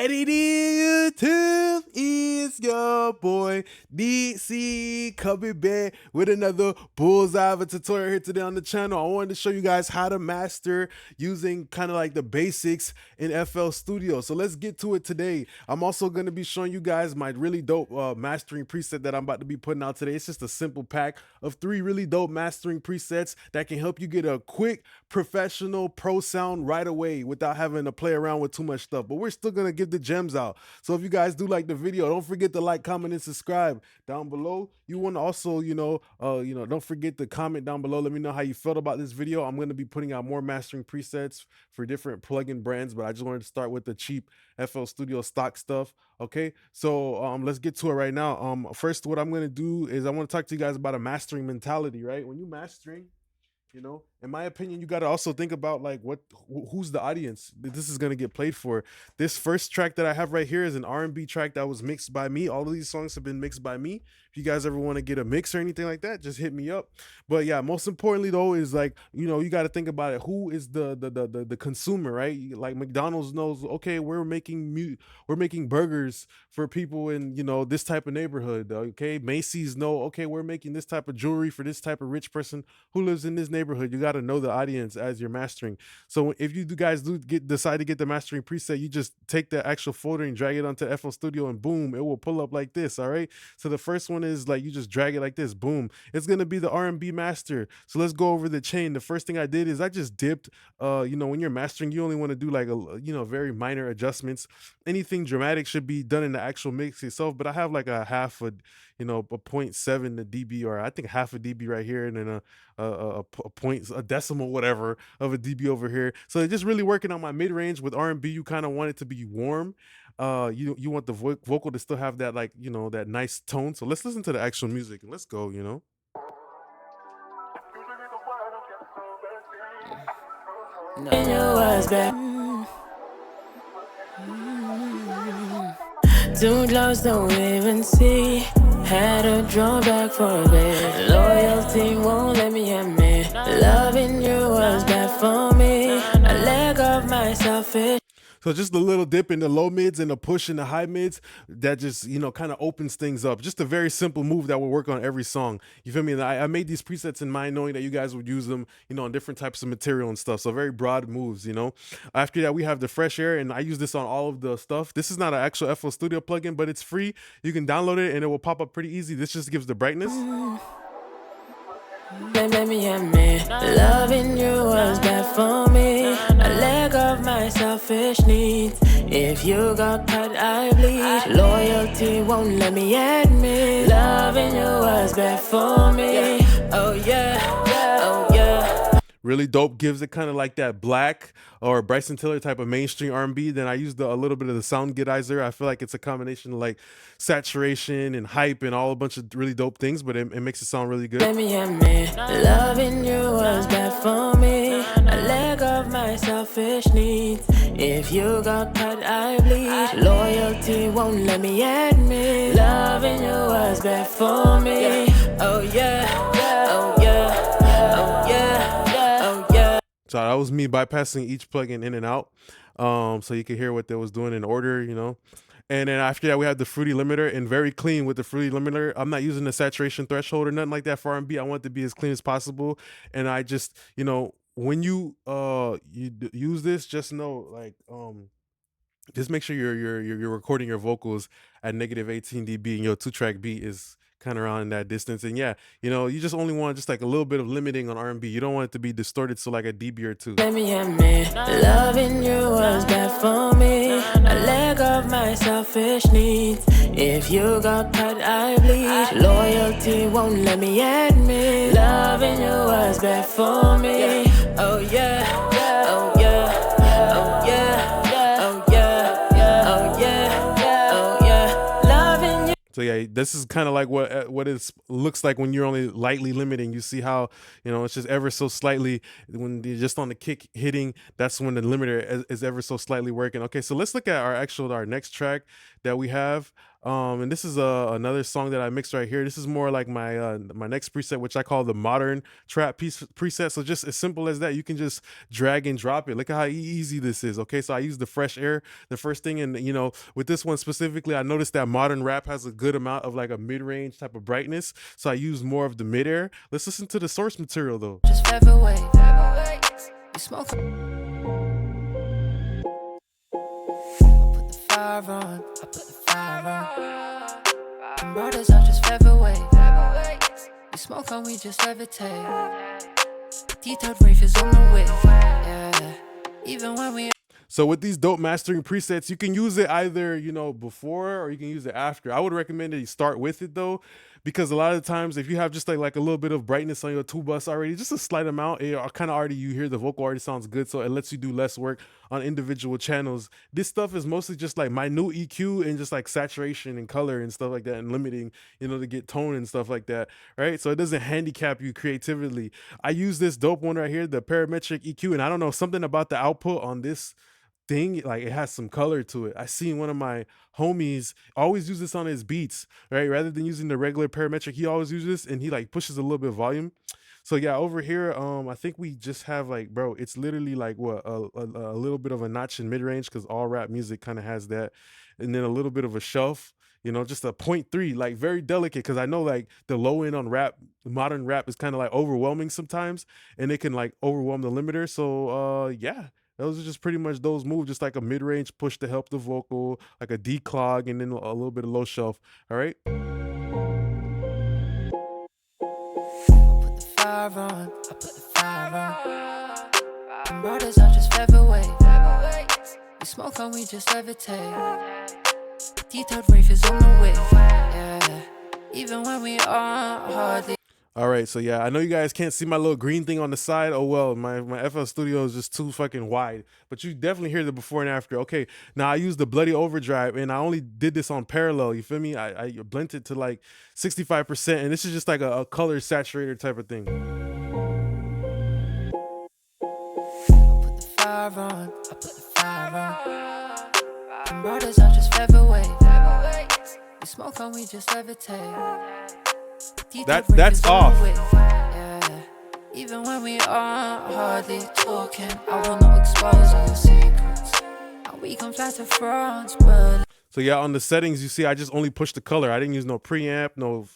What it is, YouTube, is your boy DC coming back with another bullseye of a tutorial here today on the channel. I wanted to show you guys how to master using kind of like the basics in FL Studio. So let's get to it today. I'm also going to be showing you guys my really dope mastering preset that I'm about to be putting out today. It's just a simple pack of 3 really dope mastering presets that can help you get a quick professional pro sound right away without having to play around with too much stuff. But we're still going to give the gems out. So if you guys do like the video, don't forget to like, comment, and subscribe down below. You want to also, don't forget to comment down below. Let me know how you felt about this video. I'm going to be putting out more mastering presets for different plugin brands, but I just wanted to start with the cheap FL Studio stock stuff. Okay, so let's get to it right now. First, what I'm going to do is I want to talk to you guys about a mastering mentality, right? When you're mastering, in my opinion, you got to also think about like who's the audience that this is going to get played for. This first track that I have right here is an R&B track that was mixed by me. All of these songs have been mixed by me. If you guys ever want to get a mix or anything like that, just hit me up. But yeah, most importantly though is like, you got to think about it. Who is the consumer, right? Like McDonald's knows, okay, we're making burgers for people in, this type of neighborhood. Okay, Macy's know, okay, we're making this type of jewelry for this type of rich person who lives in this neighborhood. You got to know the audience as you're mastering. So if you guys decide to get the mastering preset, you just take the actual folder and drag it onto FL Studio, and boom, it will pull up like this. All right, so the first one is like, you just drag it like this, boom, it's gonna be the R&B master. So let's go over the chain. The first thing I did is I just dipped. When you're mastering, you only want to do like very minor adjustments. Anything dramatic should be done in the actual mix itself, but I have like a 0.7 dB, or I think half a dB right here, and then a decimal whatever of a dB over here. So it's just really working on my mid-range. With R&B, you kind of want it to be warm. You want the vocal to still have that, like, that nice tone. So let's listen to the actual music and let's go. Too close, don't even see. Had a drawback for a bit. Loyalty won't let me admit. Loving you was bad for me. I let go of my selfish. So just a little dip in the low mids and a push in the high mids that just, kind of opens things up. Just a very simple move that will work on every song. You feel me? And I made these presets in mind knowing that you guys would use them, on different types of material and stuff. So very broad moves, After that, we have the fresh air, and I use this on all of the stuff. This is not an actual FL Studio plugin, but it's free. You can download it and it will pop up pretty easy. This just gives the brightness. Let me admit, loving you was bad for me. I let go of my selfish needs. If you got cut, I bleed. Loyalty won't let me admit. Loving you was bad for me. Oh yeah, oh yeah. Really dope, gives it kind of like that black or Bryson Tiller type of mainstream R&B. Then I used a little bit of the sound getizer. I feel like it's a combination of like saturation and hype and all a bunch of really dope things, but it makes it sound really good. Let me admit, loving you was bad for me. I let go of my selfish needs. If you got cut, I bleed. Loyalty won't let me admit. Loving you was bad for me. Oh yeah, oh yeah, oh yeah. So that was me bypassing each plugin in and out, so you could hear what they was doing in order, And then after that, we have the fruity limiter, and very clean with the fruity limiter. I'm not using the saturation threshold or nothing like that for R&B. I want it to be as clean as possible. And I just, when you use this, just know, like, just make sure you're recording your vocals at -18 dB, and your 2-track beat is kind of around that distance. And yeah, you just only want just like a little bit of limiting on R&B. You don't want it to be distorted, so like a dB or 2. Let me admit, loving you was bad for me. I let go of my selfish needs. If you got cut, I bleed. Loyalty won't let me admit. Loving you was bad for me. Oh yeah, oh yeah, oh yeah. So yeah, this is kind of like what it looks like when you're only lightly limiting. You see how, it's just ever so slightly, when you're just on the kick hitting, that's when the limiter is ever so slightly working. Okay, so let's look at our next track that we have. And this is another song that I mixed right here. This is more like my next preset, which I call the modern trap piece preset. So just as simple as that, you can just drag and drop it. Look at how easy this is. Okay, so I use the fresh air, the first thing, and with this one specifically, I noticed that modern rap has a good amount of like a mid-range type of brightness. So I use more of the mid-air. Let's listen to the source material though. Just featherweight. You smoke. I put the fire on. I put the fire on. Them brothers are just featherweight. We smoke on, we just levitate. Detailed rave is on the way. Yeah. Even when we. So with these dope mastering presets, you can use it either, before or you can use it after. I would recommend that you start with it though, because a lot of the times if you have just like a little bit of brightness on your two bus already, just a slight amount, it kind of already, you hear the vocal already sounds good. So it lets you do less work on individual channels. This stuff is mostly just like minute EQ and just like saturation and color and stuff like that, and limiting, to get tone and stuff like that, right? So it doesn't handicap you creatively. I use this dope one right here, the parametric EQ, and I don't know, something about the output on this thing, like it has some color to it. I seen one of my homies always use this on his beats, right? Rather than using the regular parametric, he always uses this, and he like pushes a little bit of volume. So yeah, over here, I think we just have like, bro, it's literally like what a little bit of a notch in mid range, because all rap music kind of has that, and then a little bit of a shelf. Just a 0.3, like very delicate, because I know like the low end on rap, modern rap is kind of like overwhelming sometimes, and it can like overwhelm the limiter. So yeah, those are just pretty much those moves, just like a mid-range push to help the vocal, like a declog, and then a little bit of low shelf. All right. I put the fire on. I put the fire on. Them brothers are just featherweight. We smoke on, we just levitate. Detailed rave is on the way. Yeah. Even when we are hardly. All right, so yeah, I know you guys can't see my little green thing on the side. Oh well, my FL Studio is just too fucking wide, but you definitely hear the before and after. Okay, now I use the bloody overdrive, and I only did this on parallel. You feel me? I blend it to like 65%, and this is just like a color saturator type of thing. I put the fire on. I put the fire on. Them brothers are just featherweight. We smoke on, we just levitate. That's off. Yeah. Even when we are hardly talking, I will not expose all the secrets. And we come fly to France, but. So yeah, on the settings, you see, I just only pushed the color. I didn't use no preamp, no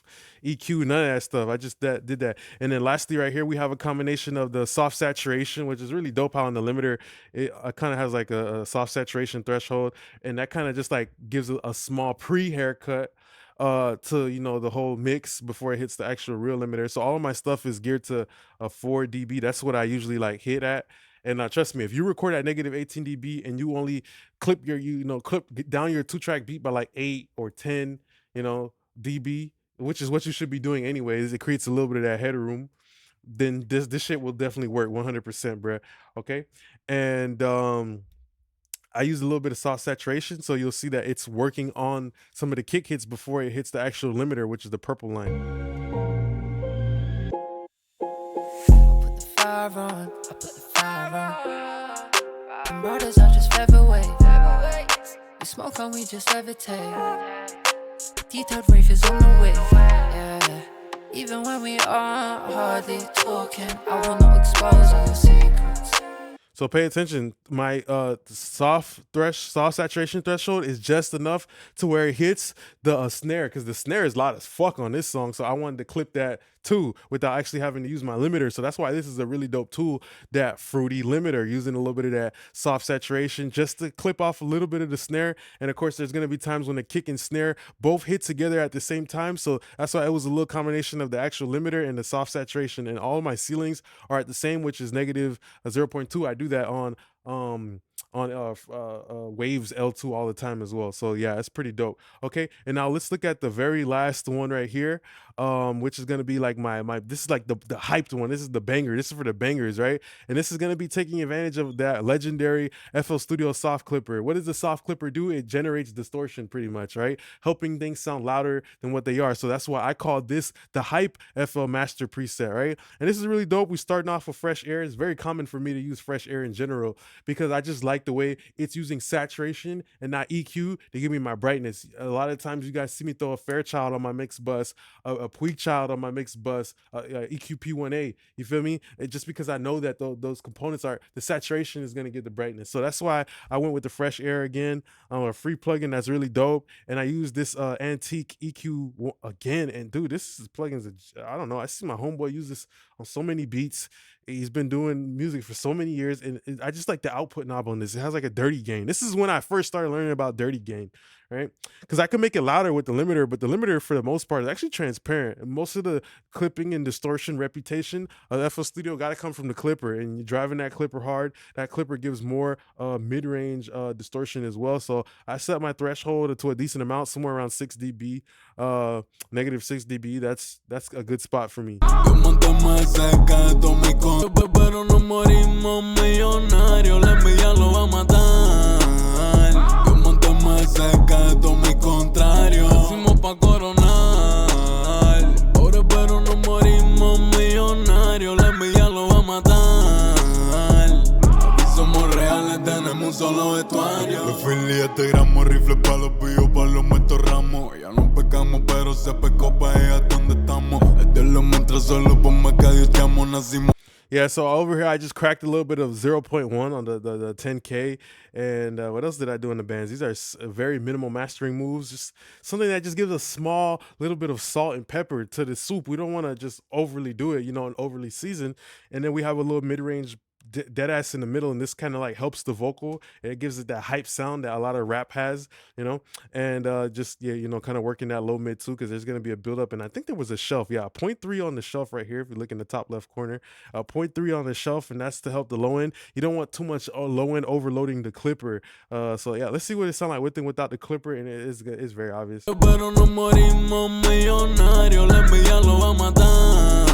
EQ, none of that stuff. I just did that. And then lastly, right here, we have a combination of the soft saturation, which is really dope how on the limiter, it kind of has like a soft saturation threshold. And that kind of just like gives a small pre-haircut to the whole mix before it hits the actual real limiter. So all of my stuff is geared to a 4 dB. That's what I usually like hit at. And trust me, if you record at negative 18 dB and you only clip your clip down your 2-track beat by like 8 or 10 dB, which is what you should be doing anyways, it creates a little bit of that headroom, then this shit will definitely work 100%, bruh. Okay. And I use a little bit of soft saturation, so you'll see that it's working on some of the kick hits before it hits the actual limiter, which is the purple line. I put the fire on. I put the fire on. Them brothers are just featherweight. We smoke on, we just levitate. Detailed rave is on the way. Yeah. Even when we are hardly talking, I will not expose all the secrets. So pay attention. My soft saturation threshold is just enough to where it hits the snare, because the snare is loud as fuck on this song. So I wanted to clip that too without actually having to use my limiter. So that's why this is a really dope tool, that fruity limiter, using a little bit of that soft saturation just to clip off a little bit of the snare. And of course, there's going to be times when the kick and snare both hit together at the same time. So that's why it was a little combination of the actual limiter and the soft saturation. And all of my ceilings are at the same, which is negative 0.2. I do that on Waves L2 all the time as well. So yeah, it's pretty dope. Okay, and now let's look at the very last one right here, which is gonna be like my this is like the hyped one. This is the banger. This is for the bangers, right? And this is gonna be taking advantage of that legendary FL Studio soft clipper. What does the soft clipper do? It generates distortion pretty much, right? Helping things sound louder than what they are. So that's why I call this the hype FL master preset, right? And this is really dope. We starting off with fresh air. It's very common for me to use fresh air in general, because I just like the way it's using saturation and not EQ to give me my brightness. A lot of times you guys see me throw a Fairchild on my mix bus, a Puig Child on my mix bus, EQ P1A. You feel me? Just because I know that those components are, the saturation is going to get the brightness. So that's why I went with the Fresh Air again, a free plugin that's really dope. And I use this antique EQ again. And dude, this plugin's, I don't know. I see my homeboy use this on so many beats. He's been doing music for so many years, and I just like the output knob on this. It has like a dirty gain. This is when I first started learning about dirty gain, right? Because I can make it louder with the limiter, but the limiter for the most part is actually transparent. And most of the clipping and distortion reputation of FL Studio got to come from the clipper, and you're driving that clipper hard. That clipper gives more mid-range distortion as well. So I set my threshold to a decent amount, somewhere around 6 dB, negative 6 dB. That's a good spot for me. Pero no morimos millonarios, la envidia lo va a matar. Yo monté más cerca de todos mis contrarios, hicimos pa' coronar. Pobre pero no morimos millonarios, la envidia lo va a matar. Aquí somos reales, tenemos un solo vestuario. Los filiates gramos, rifles pa' los pillos, pa' los muertos ramos. Ya no pecamos, pero se pecó pa' llegar donde estamos. El Dios lo muestra solo por más que Dios te amo, nacimos. Yeah, so over here I just cracked a little bit of 0.1 on the 10K, and what else did I do in the bands? These are very minimal mastering moves, just something that just gives a small little bit of salt and pepper to the soup. We don't want to just overly do it, you know, and overly season. And then we have a little mid-range dead ass in the middle, and this kind of like helps the vocal, and it gives it that hype sound that a lot of rap has, you know. And just, yeah, you know, kind of working that low mid too, because there's going to be a build up. And I think there was a shelf, yeah, 0.3 on the shelf right here if you look in the top left corner, 0.3 on the shelf, and that's to help the low end. You don't want too much low end overloading the clipper. So yeah, let's see what it sounds like with and without the clipper, and it's very obvious. Pero no morimos millonarios, la envidia lo va a matar.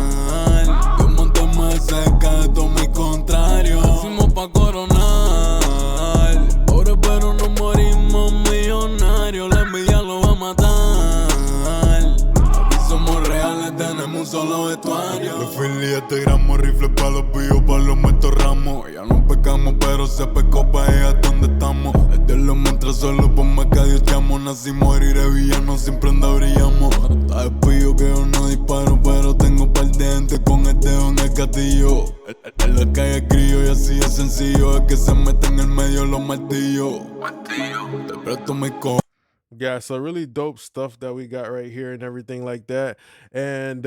Yo monté más cerca de todos mis contrarios, hicimos pa' coronar. Pobre pero no morimos millonarios, la envidia lo va a matar. Aquí somos reales, tenemos un solo vestuario. Los filiates gramos, rifles pa' los pillos, pa' los muertos ramos. Ya no pecamos, pero se pecó pa' llegar donde estamos. El Dios lo muestra solo por más que Dios te amo. Nacimos heriré villanos, sin prenda brillamos. Está despillo que yo no disparo, pero tengo par de gente con el dedo en el gatillo. En la calle escribo y así es sencillo. Es que se meten en el medio los martillos. Te presto mi cojo. Yeah, so really dope stuff that we got right here and everything like that. And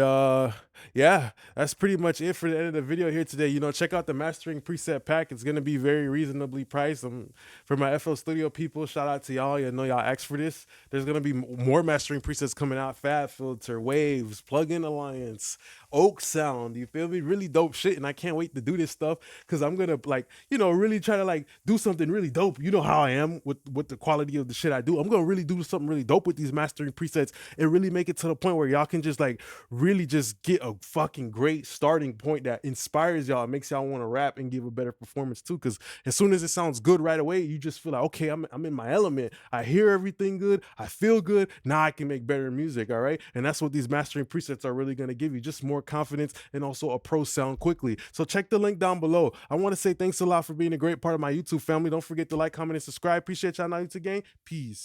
yeah, that's pretty much it for the end of the video here today. You know, check out the mastering preset pack. It's going to be very reasonably priced. For my FL Studio people, shout out to y'all. You know, y'all asked for this. There's going to be more mastering presets coming out. Fab Filter, Waves, Plugin Alliance, Oak Sound. You feel me? Really dope shit. And I can't wait to do this stuff because I'm going to, like, you know, really try to like do something really dope. You know how I am with the quality of the shit I do. I'm going to really do something really dope with these mastering presets and really make it to the point where y'all can just like really just get a fucking great starting point that inspires y'all, makes y'all want to rap and give a better performance too. Because as soon as it sounds good right away, you just feel like, okay, I'm in my element. I hear everything good. I feel good. Now I can make better music. All right. And that's what these mastering presets are really going to give you, just more confidence and also a pro sound quickly. So check the link down below. I want to say thanks a lot for being a great part of my YouTube family. Don't forget to like, comment, and subscribe. Appreciate y'all. Now YouTube gang. Peace.